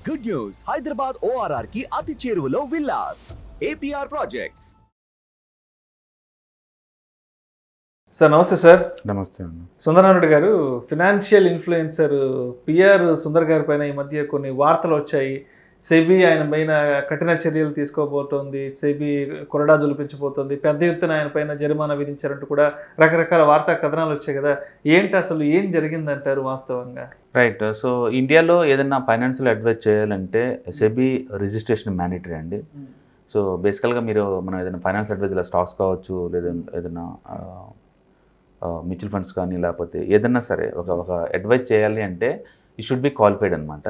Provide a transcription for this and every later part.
Good news, Hyderabad ORR కి అతి చేరువలో విల్లాస్ APR ప్రాజెక్ట్స్. సార్ నమస్తే సార్. నమస్తే అండి. సుందరనారాయణ గారు, ఫినాన్షియల్ ఇన్ఫ్లుయెన్సర్ పిఆర్ సుందర్ గారి పైన ఈ మధ్య కొన్ని వార్తలు వచ్చాయి. సెబీ ఆయన పైన కఠిన చర్యలు తీసుకోబోతోంది, సెబీ కొరడా జొలిపించబోతోంది, పెద్ద ఎత్తున ఆయన పైన జరిమానా విధించారంటూ కూడా రకరకాల వార్తా కథనాలు వచ్చాయి కదా. ఏంటి అసలు ఏం జరిగిందంటారు వాస్తవంగా? రైట్. సో ఇండియాలో ఏదైనా ఫైనాన్షియల్ అడ్వైజ్ చేయాలంటే సెబీ రిజిస్ట్రేషన్ మ్యాండేటరీ అండి. సో బేసికల్గా మనం ఏదైనా ఫైనాన్స్ అడ్వైజ్ స్టాక్స్ కావచ్చు, లేదా ఏదైనా మ్యూచువల్ ఫండ్స్ కానీ, లేకపోతే ఏదన్నా సరే ఒక అడ్వైజ్ చేయాలి అంటే ఈ షుడ్ బి క్వాలిఫైడ్ అనమాట,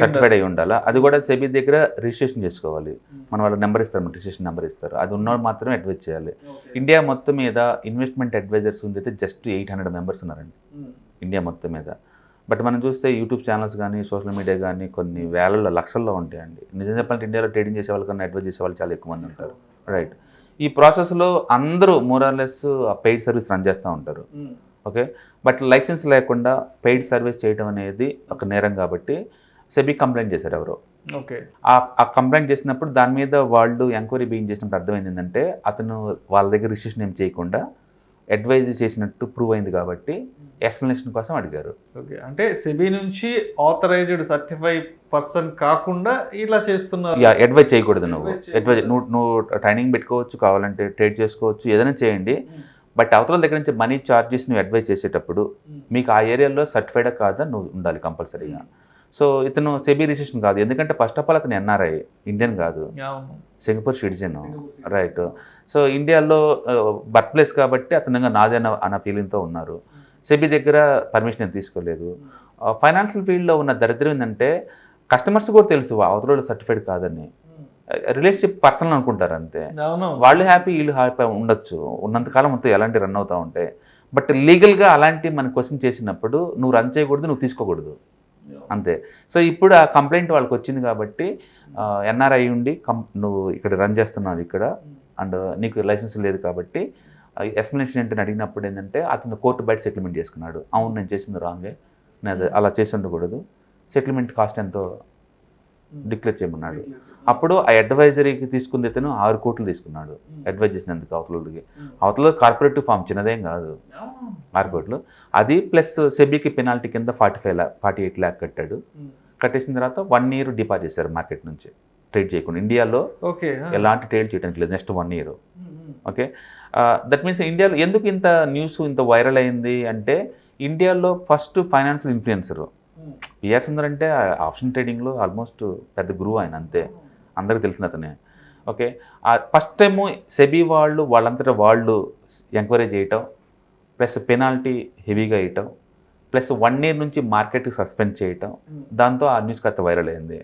సర్టిఫైడ్ అయి ఉండాలా. అది కూడా సెబీ దగ్గర రిజిస్ట్రేషన్ చేసుకోవాలి. మన వాళ్ళ నెంబర్ ఇస్తారు, రిజిస్ట్రేషన్ నెంబర్ ఇస్తారు, అది ఉన్నవాళ్ళు మాత్రమే అడ్వైజ్ చేయాలి. ఇండియా మొత్తం మీద ఇన్వెస్ట్మెంట్ అడ్వైజర్స్ అయితే జస్ట్ 800 మెంబర్స్ ఉన్నారండి ఇండియా మొత్తం మీద. బట్ మనం చూస్తే యూట్యూబ్ ఛానల్స్ కానీ, సోషల్ మీడియా కానీ కొన్ని వేలల్లో లక్షల్లో ఉంటాయండి. నిజం చెప్పాలంటే ఇండియాలో ట్రేడింగ్ చేసే వాళ్ళకన్నా అడ్వైజ్ చేసే వాళ్ళు చాలా ఎక్కువ మంది ఉంటారు. రైట్. ఈ ప్రాసెస్లో అందరూ మోరార్లెస్ పెయిడ్ సర్వీస్ రన్ చేస్తూ ఉంటారు. ఓకే. బట్ లైసెన్స్ లేకుండా పెయిడ్ సర్వీస్ చేయడం అనేది ఒక నేరం కాబట్టి సెబీ కంప్లైంట్ చేశారు ఎవరో. ఓకే. ఆ కంప్లైంట్ చేసినప్పుడు దాని మీద వాళ్ళు ఎంక్వైరీ బీయింగ్ చేసినప్పుడు అర్థమైంది ఏంటంటే అతను వాళ్ళ దగ్గర రిజిస్ట్రేషన్ ఏం చేయకుండా అడ్వైజ్ చేసినట్టు ప్రూవ్ అయింది కాబట్టి ఎక్స్ప్లెనేషన్ కోసం అడిగారు. ఓకే. అంటే సెబీ నుంచి ఆథరైజ్డ్ సర్టిఫైడ్ పర్సన్ కాకుండా ఇలా చేస్తున్నారు. అడ్వైజ్ చేయకూడదు. నువ్వు ట్రైనింగ్ పెట్టుకోవచ్చు, కావాలంటే ట్రేడ్ చేసుకోవచ్చు, ఏదైనా చేయండి. బట్ అవతల దగ్గర నుంచి మనీ చార్జెస్ నువ్వు అడ్వైజ్ చేసేటప్పుడు మీకు ఆ ఏరియాలో సర్టిఫైడ్ కాదా నువ్వు ఉండాలి కంపల్సరీగా. సో ఇతను సెబీ రిజిస్ట్రేషన్ కాదు, ఎందుకంటే ఫస్ట్ ఆఫ్ ఆల్ అతను NRI, ఇండియన్ కాదు, సింగపూర్ సిటిజన్. రైట్. సో ఇండియాలో బర్త్ ప్లేస్ కాబట్టి అతను నాదే అన్న ఫీలింగ్తో ఉన్నారు. సెబీ దగ్గర పర్మిషన్ ఏం తీసుకోలేదు. ఫైనాన్షియల్ ఫీల్డ్లో ఉన్న దరిద్రం ఏంటంటే కస్టమర్స్ కూడా తెలుసు అవతల సర్టిఫైడ్ కాదని. రిలేషన్షిప్ పర్సనల్ అనుకుంటారు అంతే. వాళ్ళు హ్యాపీ, వీళ్ళు హ్యాపీ ఉండొచ్చు, ఉన్నంతకాలం మొత్తం ఎలాంటి రన్ అవుతూ ఉంటాయి. బట్ లీగల్గా అలాంటి మన క్వశ్చన్ చేసినప్పుడు నువ్వు రన్ చేయకూడదు, నువ్వు తీసుకోకూడదు అంతే. సో ఇప్పుడు ఆ కంప్లైంట్ వాళ్ళకి వచ్చింది కాబట్టి NRI ఉండి నువ్వు ఇక్కడ రన్ చేస్తున్నావు ఇక్కడ, అండ్ నీకు లైసెన్స్ లేదు కాబట్టి ఎక్స్ప్లెనేషన్ ఏంటని అడిగినప్పుడు ఏంటంటే అతను కోర్టు బయట సెటిల్మెంట్ చేసుకున్నాడు. అవును నేను చేసింది రాంగే, నేను అలా చేసి ఉండకూడదు, సెటిల్మెంట్ కాస్ట్ ఎంతో డిక్లేర్ చేయమన్నాడు. అప్పుడు ఆ అడ్వైజరీకి తీసుకుంది ఇతను 6 కోట్లు తీసుకున్నాడు అడ్వైజ్ చేసినందుకు అవతల కార్పొరేటివ్ ఫామ్, చిన్నదేం కాదు, 6 కోట్లు. అది ప్లస్ సెబీకి పెనాల్టీ కింద 48 lakh కట్టాడు. కట్టేసిన తర్వాత 1 year డిపార్ట్ చేశారు మార్కెట్ నుంచి, ట్రేడ్ చేయకుండా. ఇండియాలో ఎలాంటి ట్రేడ్ చేయడానికి లేదు next 1 year. Okay. That means ఇండియాలో ఎందుకు ఇంత న్యూస్ ఇంత వైరల్ అయింది అంటే ఇండియాలో first financial influencer PR Sundar అంటే ఆప్షన్ ట్రేడింగ్లో ఆల్మోస్ట్ పెద్ద గురువు ఆయన, అంతే, అందరికీ తెలిసిన అతనే. ఓకే. ఫస్ట్ టైము సెబీ వాళ్ళంతటా వాళ్ళు ఎంక్వైరీ చేయటం, ప్లస్ పెనాల్టీ హెవీగా వేయటం, ప్లస్ 1 year నుంచి మార్కెట్కి సస్పెండ్ చేయటం, దాంతో ఆ న్యూస్ కథ వైరల్ అయింది.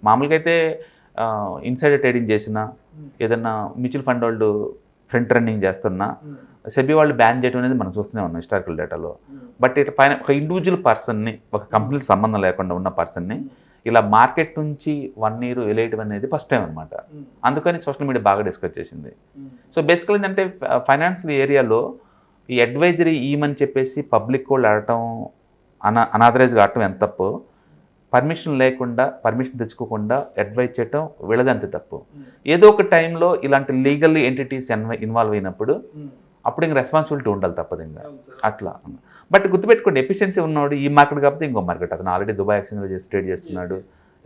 మామూలుగా అయితే ఇన్సైడర్ ట్రేడింగ్ చేసినా, ఏదన్నా మ్యూచువల్ ఫండ్ వాళ్ళు ఫ్రంట్ రన్నింగ్ చేస్తున్నా సెబీ వాళ్ళు బ్యాన్ చేయడం అనేది మనం చూస్తూనే ఉన్నాం హిస్టారికల్ డేటాలో. బట్ ఇట్లా పైన ఒక ఇండివిజువల్ పర్సన్ని, ఒక కంపెనీకి సంబంధం లేకుండా ఉన్న పర్సన్ని ఇలా మార్కెట్ నుంచి 1 year వెళ్ళేయడం అనేది ఫస్ట్ టైం అనమాట. అందుకని సోషల్ మీడియా బాగా డిస్కస్ చేసింది. సో బేసికల్ ఏంటంటే ఫైనాన్షియల్ ఏరియాలో ఈ అడ్వైజరీ ఈమని చెప్పేసి పబ్లిక్ వాళ్ళు ఆడటం, అనాథరైజ్గా ఆడటం ఎంత తప్పు, పర్మిషన్ లేకుండా, పర్మిషన్ తెచ్చుకోకుండా అడ్వైజ్ చేయటం వీళ్ళది అంతే తప్పు. ఏదో ఒక టైంలో ఇలాంటి లీగల్ ఎంటిటీస్ ఇన్వాల్వ్ అయినప్పుడు అప్పుడు ఇంక రెస్పాన్సిబిలిటీ ఉండాలి, తప్పదు ఇంకా అట్లా. బట్ గుర్తుపెట్టుకోండి, ఎఫిషియన్సీ ఉన్నవాడు ఈ మార్కెట్ కాకపోతే ఇంకో మార్కెట్, అతను ఆల్రెడీ దుబాయ్ ఎక్స్చేంజ్లో ట్రేడ్ చేస్తున్నాడు,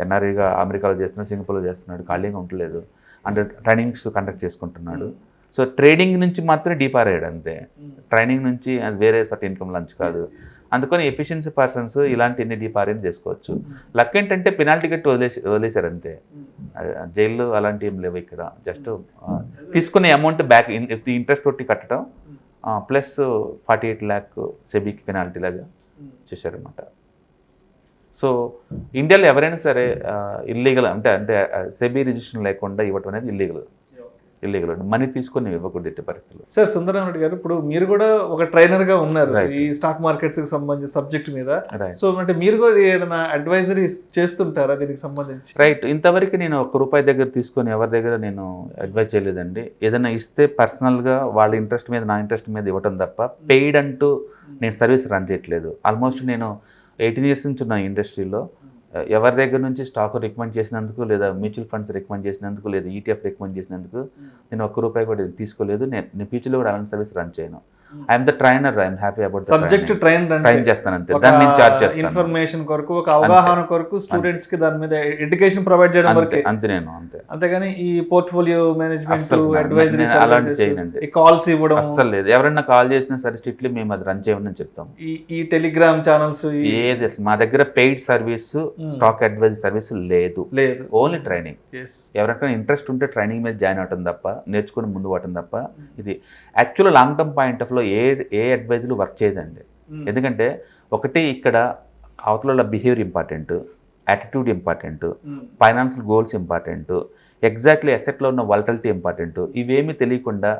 NRIగా అమెరికాలో చేస్తున్నాడు, సింగపూర్లో చేస్తున్నాడు, ఖాళీగా ఉండలేదు, అండ్ ట్రైనింగ్స్ కండక్ట్ చేసుకుంటున్నాడు. సో ట్రేడింగ్ నుంచి మాత్రమే డీపార్ అయ్యాడు అంతే, ట్రైనింగ్ నుంచి అది వేరే సర్ట్ ఇన్కమ్ లంచ్ కాదు. అందుకని ఎఫిషియన్సీ పర్సన్స్ ఇలాంటి ఎన్ని డీపార్ చేసుకోవచ్చు. లక్ ఏంటంటే పెనాల్టీ కట్టి వదిలేశారు అంతే, జైల్లో అలాంటి ఏం లేవు ఇక్కడ. జస్ట్ తీసుకునే అమౌంట్ బ్యాక్ ఇంట్రెస్ట్ తోటి కట్టడం ప్లస్ 48 lakh సెబీకి పెనాల్టీ లాగా చేశారనమాట. సో ఇండియాలో ఎవరైనా సరే ఇల్లీగల్ అంటే సెబీ రిజిస్ట్రేషన్ లేకుండా ఇవ్వటం అనేది ఇల్లీగల్ మనీ తీసుకొని ఇవ్వకూడదు ఎట్టి పరిస్థితులు. సార్ సుందరనారాయణ గారు, ఇప్పుడు మీరు కూడా ఒక ట్రైనర్గా ఉన్నారు ఈ స్టాక్ మార్కెట్స్కి సంబంధించిన సబ్జెక్ట్ మీద. సో అంటే మీరు కూడా ఏదైనా అడ్వైజరీ చేస్తుంటారా దీనికి సంబంధించి? రైట్. ఇంతవరకు నేను ₹1 దగ్గర తీసుకొని ఎవరి దగ్గర నేను అడ్వైజ్ చేయలేదండి. ఏదైనా ఇస్తే పర్సనల్గా వాళ్ళ ఇంట్రెస్ట్ మీద, నా ఇంట్రెస్ట్ మీద ఇవ్వటం తప్ప పెయిడ్ అంటూ నేను సర్వీస్ రన్ చేయట్లేదు. ఆల్మోస్ట్ నేను 18 years నుంచి ఉన్న ఇండస్ట్రీలో ఎవరి దగ్గర నుంచి స్టాక్ రికమెండ్ చేసినందుకు, లేదా మ్యూచువల్ ఫండ్స్ రికమెండ్ చేసినందుకు, లేదా ఈటీఎఫ్ రికమెండ్ చేసినందుకు నేను ₹1 కూడా తీసుకోలేదు. నేను ఫ్యూచర్లో కూడా అలాంటి సర్వీస్ రన్ చేయను. I'm the trainer, I'm happy about subject train చేస్తాను అంతే. దాన్ని నేను చార్జ్ చేస్తాను. ఇన్ఫర్మేషన్ కొరకు, ఒక అవగాహన కొరకు, స్టూడెంట్స్ కి దాని మీద ఎడ్యుకేషన్ ప్రొవైడ్ చేయడం వరకు అంతే. అంతేగాని ఈ పోర్ట్ఫోలియో మేనేజ్మెంట్, అడ్వైజరీ అలాంటి చేయనండి. ఈ కాల్స్ ఇవ్వడం అస్సలు లేదు. ఎవరైనా కాల్ చేసినా సరే స్ట్రిక్ట్లీ మేము అది రన్ చేయమని చెప్తాం. ఈ టెలిగ్రామ్ ఛానల్స్ ఏది మా దగ్గర paid service, stock advisory service లేదు. Only training. ఎవరికైనా ఇంట్రెస్ట్ ఉంటే ట్రైనింగ్ మీద జాయిన్ అవటం తప్ప, నేర్చుకుని ముందు పోవటం తప్ప. ఇది actual long term point of లో ఏ అడ్వైజరీ వర్క్ చేయదండి. ఎందుకంటే ఒకటి ఇక్కడ అవతల behaviour important, attitude important, financial goals important, exactly అసెట్లో ఉన్న వాలటిలిటీ ఇంపార్టెంట్. ఇవేమీ తెలియకుండా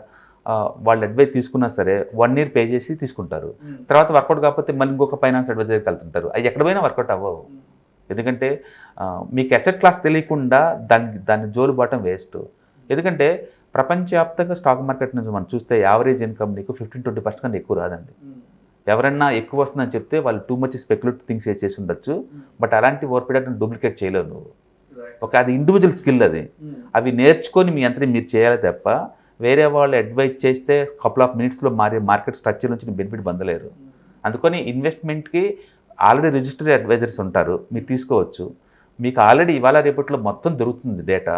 వాళ్ళు అడ్వైజ్ తీసుకున్నా సరే 1 year పే చేసి తీసుకుంటారు. తర్వాత వర్కౌట్ కాకపోతే మళ్ళీ ఇంకొక ఫైనాన్స్ అడ్వైజర్కి వెళ్తుంటారు. అవి ఎక్కడ పోయినా వర్కౌట్ అవ్వవు. ఎందుకంటే మీకు అసెట్ క్లాస్ తెలియకుండా దాన్ని జోలు బాటం వేస్ట్. ఎందుకంటే ప్రపంచవ్యాప్తంగా స్టాక్ మార్కెట్ నుంచి మనం చూస్తే యావరేజ్ ఇన్కమ్ నీకు 15-20% కన్నా ఎక్కువ రాదండి. ఎవరైనా ఎక్కువ వస్తుందని చెప్తే వాళ్ళు టూ మచ్ స్పెక్యులేటివ్ థింగ్స్ చేసి ఉండొచ్చు. బట్ అలాంటి వర్క్ ప్రోడక్ట్ని డూప్లికేట్ చేయలేవు నువ్వు. అది ఇండివిజువల్ స్కిల్. అది అవి నేర్చుకొని మీ అంతా మీరు చేయాలి తప్ప వేరే వాళ్ళు అడ్వైజ్ చేస్తే కపుల్ ఆఫ్ మినిట్స్లో మారే మార్కెట్ స్ట్రక్చర్ నుంచి బెనిఫిట్ పొందలేరు. అందుకని ఇన్వెస్ట్మెంట్కి ఆల్రెడీ రిజిస్టర్డ్ అడ్వైజర్స్ ఉంటారు, మీరు తీసుకోవచ్చు. మీకు ఆల్రెడీ ఇవాళ రేపట్లో మొత్తం దొరుకుతుంది డేటా.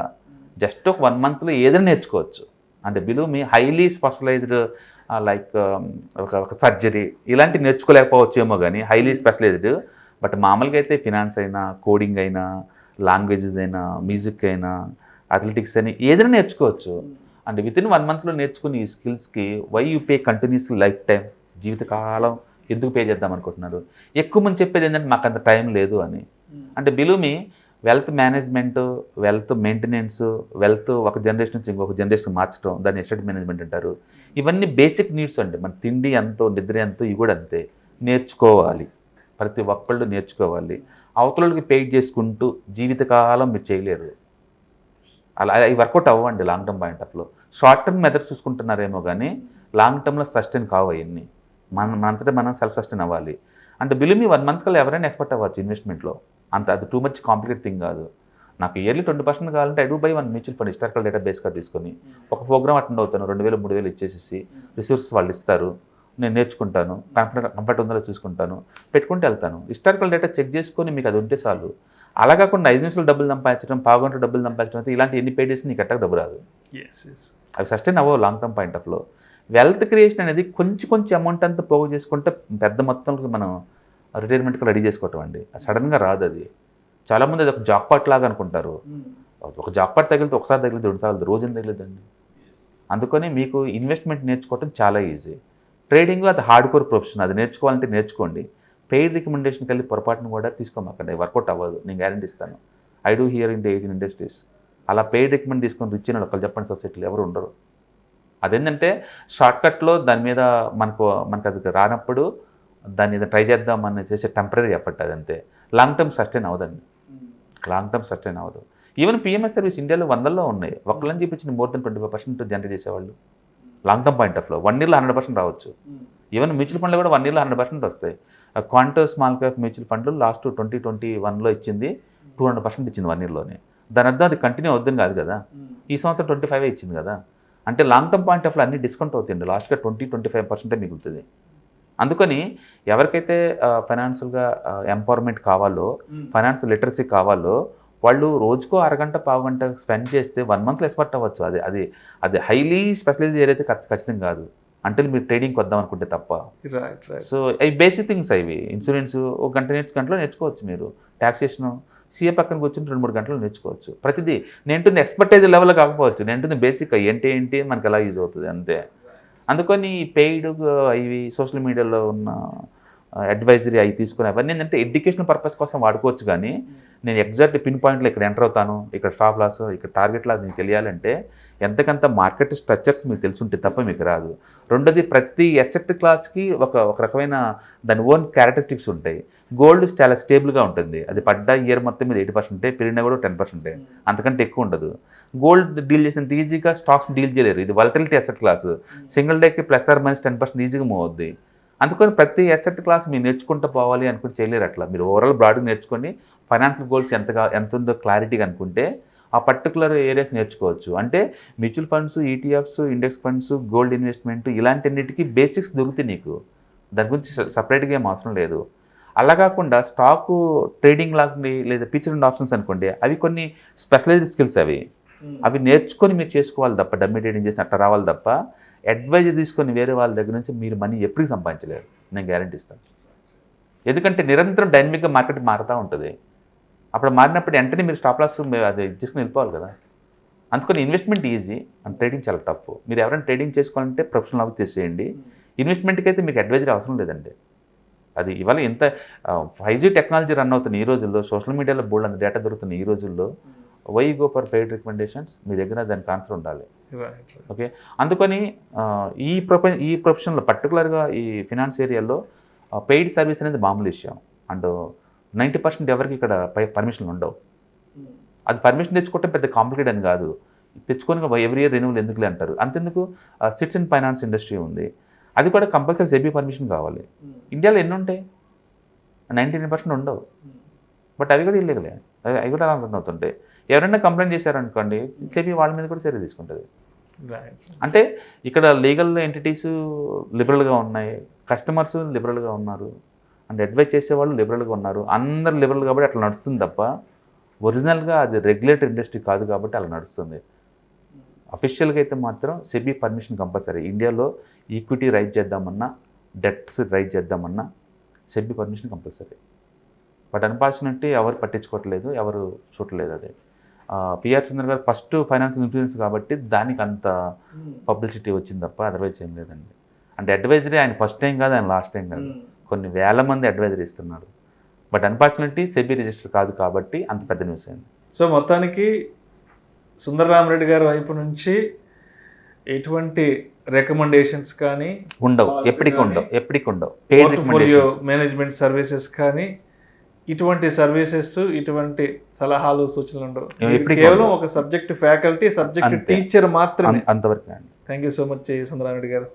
జస్ట్ ఒక 1 monthలో ఏదైనా నేర్చుకోవచ్చు. అంటే believe me highly specialised like ఒక సర్జరీ ఇలాంటివి నేర్చుకోలేకపోవచ్చేమో కానీ హైలీ స్పెషలైజ్డ్. బట్ మామూలుగా అయితే ఫినాన్స్ అయినా, కోడింగ్ అయినా, లాంగ్వేజెస్ అయినా, మ్యూజిక్ అయినా, అథ్లెటిక్స్ అయినా ఏదైనా నేర్చుకోవచ్చు. అండ్ వితిన్ 1 monthలో నేర్చుకుని ఈ స్కిల్స్కి why you pay continuous life time, జీవితకాలం ఎందుకు పే చేద్దాం అనుకుంటున్నారు? ఎక్కువ మంది చెప్పేది ఏంటంటే మాకు అంత టైం లేదు అని. అంటే బిలీవ్ మీ wealth management, wealth maintenance, wealth ఒక జనరేషన్ నుంచి ఇంకొక జనరేషన్ మార్చడం, దాన్ని ఎస్టేట్ మేనేజ్మెంట్ అంటారు. ఇవన్నీ బేసిక్ నీడ్స్ అండి. మన తిండి ఎంతో, నిద్ర ఎంతో, ఇవి కూడా అంతే. నేర్చుకోవాలి, ప్రతి ఒక్కళ్ళు నేర్చుకోవాలి. అవతలకి పెయిడ్ చేసుకుంటూ జీవితకాలం మీరు చేయలేరు. అలా అవి వర్కౌట్ అవ్వండి లాంగ్ టర్మ్ పాయింట్ ఆఫ్లో. షార్ట్ టర్మ్ మెథడ్స్ చూసుకుంటున్నారేమో కానీ లాంగ్ టర్మ్లో సస్టైన్ కావు అవన్నీ. మనంతటా మనం సెల్ఫ్ సస్టైన్ అవ్వాలి. అంటే బిలీవ్ మీ 1 month కల్లా ఎవరైనా ఎక్స్పర్ట్ అవ్వచ్చు ఇన్వెస్ట్మెంట్లో. అది టూ మచ్ కాంప్లికేట్ థింగ్ కాదు. నాకు ఇయర్లీ 20% కావాలంటే I do by 1 mutual fund historical data బేస్గా తీసుకొని ఒక ప్రోగ్రామ్ అటెండ్ అవుతాను. 2000-3000 ఇచ్చేసి రిసోర్సెస్ వాళ్ళు ఇస్తారు, నేను నేర్చుకుంటాను, కంఫర్ట్ ఉందో చూసుకుంటాను, పెట్టుకుంటూ వెళ్తాను. హిస్టారికల్ డేటా చెక్ చేసుకొని మీకు అది ఉంటే చాలు. అలా కాకుండా 5 నిమిషాలు డబ్బులు సంపాదించడం, పావుగంట డబ్బులు సంపాదించడం అయితే ఇలాంటి ఎన్ని పే చేసి నీకు ఎట్టకు డబ్బు రాదు. అవి సస్టైన్ అవ్వవు లాంగ్ టర్మ్ పాయింట్ ఆఫ్లో. వెల్త్ క్రియేషన్ అనేది కొంచెం అమౌంట్ అంతా పోగు చేసుకుంటే పెద్ద మొత్తంలో మనం రిటైర్మెంట్కి రెడీ చేసుకోవటం అండి. సడన్గా రాదు అది. చాలామంది అది ఒక జాక్పాట్ లాగా అనుకుంటారు. ఒక జాక్పాట్ తగిలితే ఒకసారి తగిలితే 2 సార్లు రోజున తగిలిద్దండి. అందుకని మీకు ఇన్వెస్ట్మెంట్ నేర్చుకోవటం చాలా ఈజీ. ట్రేడింగ్ అది హార్డ్ కోర్ ప్రొఫెషన్, అది నేర్చుకోవాలంటే నేర్చుకోండి. పెయిడ్ రికమెండేషన్కి వెళ్ళి పొరపాటును కూడా తీసుకోమాకండి, వర్కౌట్ అవ్వదు. నేను గ్యారెంటీ ఇస్తాను. I do here in the 18 industries. అలా పెయిడ్ రికమెండ్ తీసుకొని రిచ్ అయిన ఒకళ్ళు చెప్పండి సొసైటీలో ఎవరు ఉండరు. అదేంటంటే షార్ట్కట్లో దాని మీద మనకు అది రానప్పుడు దాన్ని ట్రై చేద్దామని చేసే టెంపరీ ఎఫర్ట్ అదంతే. లాంగ్ టర్మ్ సస్టైన్ అవ్వదండి. లాంగ్ టర్మ్ సస్టైన్ అవ్వదు. ఈవెన్ పిఎంఎస్ సర్వీస్ ఇండియాలో 100లో ఉన్నాయి. ఒకళ్ళని చూపించిన మోర్ దెన్ 25% జనరేట్ చేసేవాళ్ళు లాంగ్ టర్మ్ పాయింట్ ఆఫ్లో. 1 yearలో 100% రావచ్చు. ఈవెన్ మ్యూచువల్ ఫండ్లో కూడా 1 yearలో 100% వస్తాయి. క్వాంటో స్మాల్ క్యాప్ మ్యూచువల్ ఫండ్లు లాస్ట్ 2021లో ఇచ్చింది 200% ఇచ్చింది 1 yearలోనే. దాని అర్థం అది కంటిన్యూ అవుద్దని కాదు కదా. ఈ సంవత్సరం 25 ఇచ్చింది కదా. అంటే లాంగ్ టర్మ్ పాయింట్ ఆఫ్లో అన్ని డిస్కౌంట్ అవుతాయండి. లాస్ట్గా 20-25% మిగులుతుంది. అందుకని ఎవరికైతే ఫైనాన్షియల్గా ఎంపవర్మెంట్ కావాలో, ఫైనాన్షియల్ లిటరసీ కావాలో, వాళ్ళు రోజుకో అరగంట పావుగంట స్పెండ్ చేస్తే 1 monthలో ఎక్స్పర్ట్ అవ్వచ్చు. అది హైలీ స్పెషలైజ్ ఏదైతే ఖచ్చితంగా కాదు అంటే మీరు ట్రేడింగ్కి వద్దాం అనుకుంటే తప్ప. సో అవి బేసిక్ థింగ్స్. అవి ఇన్సూరెన్స్ ఒక గంటలో నేర్చుకోవచ్చు మీరు. ట్యాక్సేషన్ సీఏ పక్కన కూర్చొని 2-3 గంటలు నేర్చుకోవచ్చు. ప్రతిదీ నేంటుంది ఎక్స్పర్టైజ్ లెవెల్ కాకపోవచ్చు, నేంటుంది బేసిక్ ఏంటి మనకి ఎలా యూజ్ అవుతుంది అంతే. అందుకని పెయిడ్ ఇవి సోషల్ మీడియాలో ఉన్న అడ్వైజరీ అవి తీసుకుని అవన్నీ ఏంటంటే ఎడ్యుకేషన్ పర్పస్ కోసం వాడుకోవచ్చు. కానీ నేను ఎగ్జాక్ట్ పిన్ పాయింట్లో ఇక్కడ ఎంటర్ అవుతాను, ఇక్కడ స్టాప్ లాస్, ఇక్కడ టార్గెట్ లాస్ మీకు తెలియాలంటే ఎంతకంత మార్కెట్ స్ట్రక్చర్స్ మీకు తెలుసుంటే తప్ప మీకు రాదు. రెండోది ప్రతి అసెట్ క్లాస్కి ఒక రకమైన దాని ఓన్ క్యారెక్టరిస్టిక్స్ ఉంటాయి. గోల్డ్ చాలా స్టేబుల్గా ఉంటుంది. అది పడ్డ ఇయర్ మొత్తం మీద 80%, పెరిగినా కూడా 10%, అంతకంటే ఎక్కువ ఉండదు. గోల్డ్ డీల్ చేసినంత ఈజీగా స్టాక్స్ డీల్ చేయలేరు. ఇది వాలటిలిటీ అసెట్ క్లాస్. సింగిల్ డేకి +or-10% ఈజీగా మూవ్ అవుద్ది. అందుకని ప్రతి అసెట్ క్లాస్ మీరు నేర్చుకుంటూ పోవాలి అనుకుని చేయలేరు. అట్లా మీరు ఓవరాల్ బ్రాడ్గా నేర్చుకొని ఫైనాన్షియల్ గోల్స్ ఎంత ఉందో క్లారిటీగా అనుకుంటే ఆ పర్టికులర్ ఏరియాస్ నేర్చుకోవచ్చు. అంటే mutual funds, ETFs, index funds, gold investment ఇలాంటిన్నిటికీ బేసిక్స్ దొరుకుతాయి నీకు. దాని గురించి సపరేట్గా ఏం అవసరం లేదు. అలా కాకుండా స్టాకు ట్రేడింగ్ లాంటి లేదా ఫ్యూచర్ అండ్ ఆప్షన్స్ అనుకోండి, అవి కొన్ని స్పెషలైజ్డ్ స్కిల్స్ అవి నేర్చుకొని మీరు చేసుకోవాలి తప్ప, డమ్మీ ట్రేడింగ్ చేసి అట్లా రావాలి తప్ప అడ్వైజర్ తీసుకొని వేరే వాళ్ళ దగ్గర నుంచి మీరు మనీ ఎప్పటికీ సంపాదించలేరు, నేను గ్యారంటీ ఇస్తాను. ఎందుకంటే నిరంతరం డైనమిక్గా మార్కెట్ మారుతూ ఉంటుంది. అప్పుడు మారినప్పుడు వెంటనే మీరు స్టాప్ లాస్ అది తీసుకుని వెళ్ళిపోవాలి కదా. అందుకని ఇన్వెస్ట్మెంట్ ఈజీ అండ్ ట్రేడింగ్ చాలా టఫ్. మీరు ఎవరైనా ట్రేడింగ్ చేసుకోవాలంటే ప్రొఫెషనల్ అవి తీసేయండి. ఇన్వెస్ట్మెంట్కి అయితే మీకు అడ్వైజరీ అవసరం లేదండి. అది ఇవాళ ఎంత 5G టెక్నాలజీ రన్ అవుతుంది ఈ రోజుల్లో, సోషల్ మీడియాలో బోల్డ్ అంత డేటా దొరుకుతుంది ఈ రోజుల్లో. Why go for paid recommendations, మీ దగ్గర దానికి ఆన్సర్ ఉండాలి. ఓకే, అందుకని ఈ ప్రొఫెషన్లో పర్టికులర్గా ఈ ఫినాన్స్ ఏరియాలో పెయిడ్ సర్వీస్ అనేది మామూలు విషయం. అండ్ 90% ఎవరికి ఇక్కడ పర్మిషన్లు ఉండవు. అది పర్మిషన్ తెచ్చుకోవటం పెద్ద కాంప్లికేట్ అని కాదు, తెచ్చుకొని ఎవ్రీ ఇయర్ రెన్యూవల్ ఎందుకులే అంటారు. అంతెందుకు సిట్స్ ఇన్ ఫైనాన్స్ ఇండస్ట్రీ ఉంది, అది కూడా కంపల్సరీ సెబీ పర్మిషన్ కావాలి. ఇండియాలో ఎన్ని ఉంటాయి? 99% ఉండవు. బట్ అవి కూడా ఇల్లీగలే, అవి కూడా రన్ అవుతుంటాయి. ఎవరైనా కంప్లైంట్ చేశారనుకోండి, సెబీ వాళ్ళ మీద కూడా చర్య తీసుకుంటుంది. అంటే ఇక్కడ లీగల్ ఎంటిటీస్ లిబరల్గా ఉన్నాయి, కస్టమర్స్ లిబరల్గా ఉన్నారు, అండ్ అడ్వైజ్ చేసేవాళ్ళు లిబరల్గా ఉన్నారు. అందరు లిబరల్ కాబట్టి అట్లా నడుస్తుంది తప్ప ఒరిజినల్గా అది రెగ్యులేటరీ ఇండస్ట్రీ కాదు కాబట్టి అలా నడుస్తుంది. అఫీషియల్గా అయితే మాత్రం సెబీ పర్మిషన్ కంపల్సరీ. ఇండియాలో ఈక్విటీ రైజ్ చేద్దామన్నా, డెట్స్ రైజ్ చేద్దామన్నా SEBI permission compulsory. But unfortunately ఎవరు పట్టించుకోవట్లేదు, ఎవరు చూడలేదు. అదే పిఆర్ సుందర్ గారు ఫస్ట్ ఫైనాన్షియల్ ఇన్ఫ్లుయెన్స్ కాబట్టి దానికి అంత పబ్లిసిటీ వచ్చింది తప్ప అదర్వైజ్ ఏం లేదండి. అంటే అడ్వైజరీ ఆయన ఫస్ట్ టైం కాదు, ఆయన లాస్ట్ టైం కాదు, కొన్ని వేల మంది అడ్వైజరీ ఇస్తున్నారు. బట్ అన్ఫార్చునేట్లీ సెబీ రిజిస్టర్ కాదు కాబట్టి అంత పెద్ద న్యూస్ అయింది. సో మొత్తానికి సుందరరామరెడ్డి గారి వైపు నుంచి ఎటువంటి రికమెండేషన్స్ కానీ ఉండవు, ఎప్పటికీ ఉండవు. పోర్ట్ఫోలియో మేనేజ్మెంట్ సర్వీసెస్ కానీ ఇటువంటి సర్వీసెస్, ఇటువంటి సలహాలు, సూచనలు ఉండవు. కేవలం ఒక సబ్జెక్ట్ ఫ్యాకల్టీ, సబ్జెక్ట్ టీచర్ మాత్రమే. అంతవరకు. Thank you so much Sundararamareddy గారు.